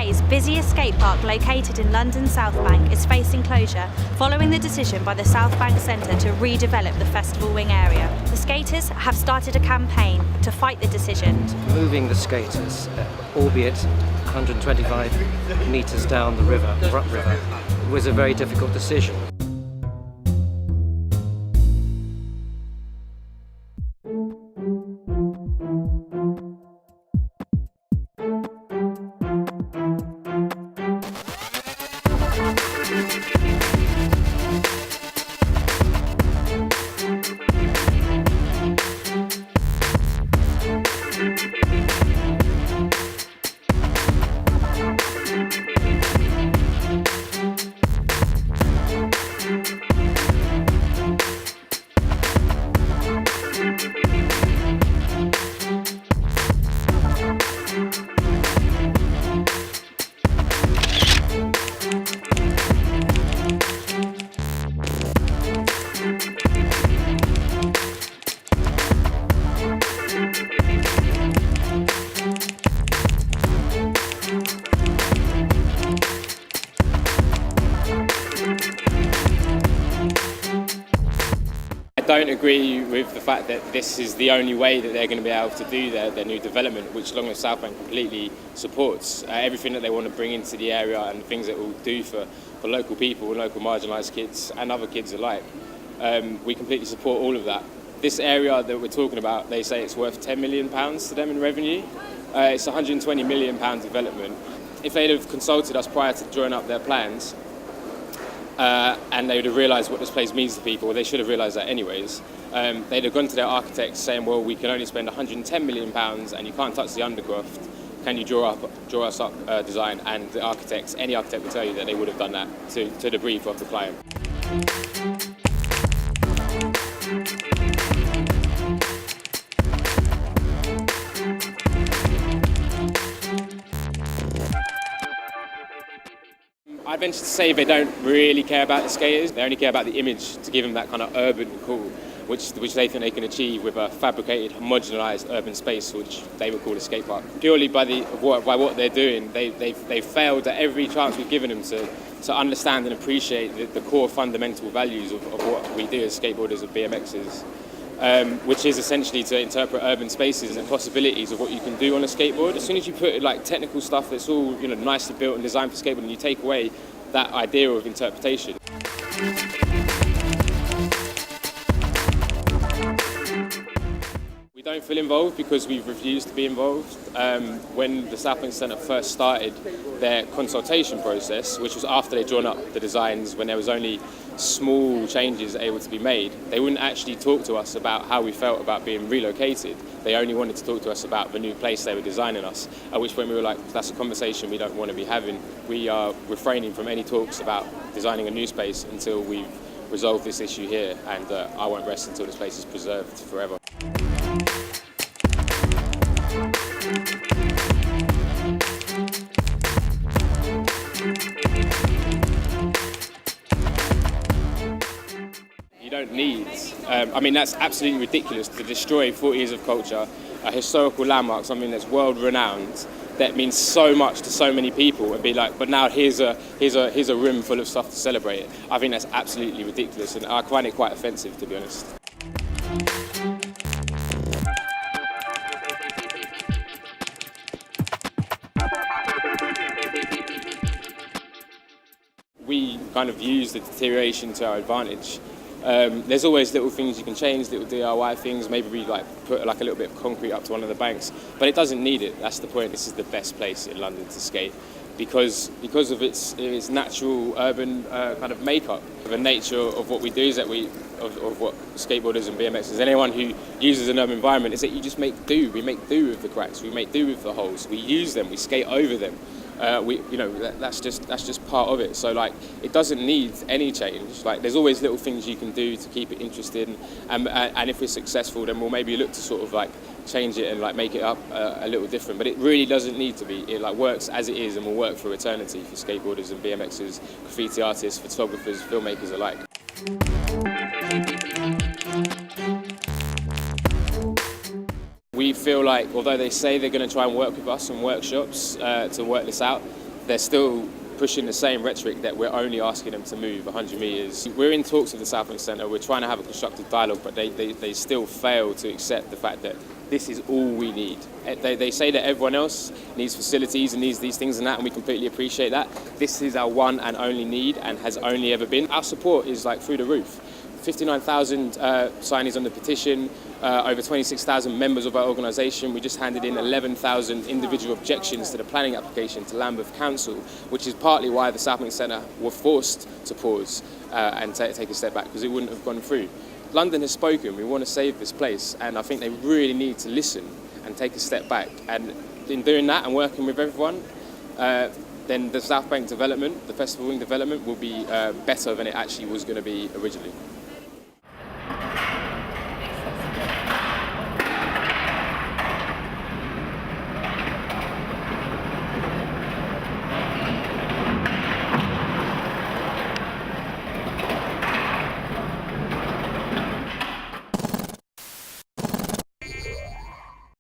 UK's busiest skate park located in London's Southbank is facing closure following the decision by the Southbank Centre to redevelop the Festival Wing area. The skaters have started a campaign to fight the decision. Moving the skaters, albeit 125 metres down the river, Brook River, was a very difficult decision. I don't agree with the fact that this is the only way that they're going to be able to do their new development, which Long Live Southbank completely supports. Everything that they want to bring into the area and things that it will do for local people, local marginalised kids and other kids alike. We completely support all of that. This area that we're talking about, they say it's worth £10 million to them in revenue. It's a £120 million development. If they'd have consulted us prior to drawing up their plans, and they would have realised what this place means to people, well, they should have realised that anyways. They'd have gone to their architects saying, well, we can only spend £110 million and you can't touch the undercroft. Can you draw us up a design? And the architects, any architect will tell you that they would have done that to the brief of the client. I'd venture to say they don't really care about the skaters. They only care about the image to give them that kind of urban cool, which they think they can achieve with a fabricated, homogenised urban space, which they would call a skate park. Purely by what they're doing, they've failed at every chance we've given them to understand and appreciate the core fundamental values of what we do as skateboarders and BMXers. Which is essentially to interpret urban spaces and the possibilities of what you can do on a skateboard. As soon as you put like technical stuff that's all nicely built and designed for skateboarding, you take away that idea of interpretation. We don't feel involved because we've refused to be involved. When the Southbank Centre first started their consultation process, which was after they'd drawn up the designs, when there was only small changes able to be made, they wouldn't actually talk to us about how we felt about being relocated. They only wanted to talk to us about the new place they were designing us, at which point we were like, that's a conversation we don't want to be having. We are refraining from any talks about designing a new space until we've resolved this issue here, and I won't rest until this place is preserved forever. Don't need. I mean, that's absolutely ridiculous to destroy 40 years of culture, a historical landmark, something that's world renowned, that means so much to so many people, and be like, but now here's a room full of stuff to celebrate it. I think that's absolutely ridiculous, and I find it quite offensive, to be honest. We kind of use the deterioration to our advantage. There's always little things you can change, little DIY things, maybe we put like a little bit of concrete up to one of the banks, but it doesn't need it. That's the point. This is the best place in London to skate because of its natural urban kind of makeup. The nature of what we do is that of what skateboarders and BMXers, anyone who uses an urban environment, is that you just make do. We make do with the cracks, we make do with the holes, we use them, we skate over them. That's just part of it. So it doesn't need any change. There's always little things you can do to keep it interesting, and if we're successful, then we'll maybe look to sort of change it and make it up a little different. But it really doesn't need to be. It works as it is and will work for eternity for skateboarders and BMXers, graffiti artists, photographers, filmmakers alike. We feel like, although they say they're going to try and work with us on workshops to work this out, they're still pushing the same rhetoric that we're only asking them to move 100 metres. We're in talks with the Southbank Centre, we're trying to have a constructive dialogue, but they still fail to accept the fact that this is all we need. They say that everyone else needs facilities and needs these things and that, and we completely appreciate that. This is our one and only need, and has only ever been. Our support is like through the roof. 59,000 signees on the petition, over 26,000 members of our organisation. We just handed in 11,000 individual objections to the planning application to Lambeth Council, which is partly why the Southbank Centre were forced to pause and take a step back, because it wouldn't have gone through. London has spoken, we want to save this place, and I think they really need to listen and take a step back. And in doing that and working with everyone, then the Southbank development, the Festival Wing development, will be better than it actually was going to be originally.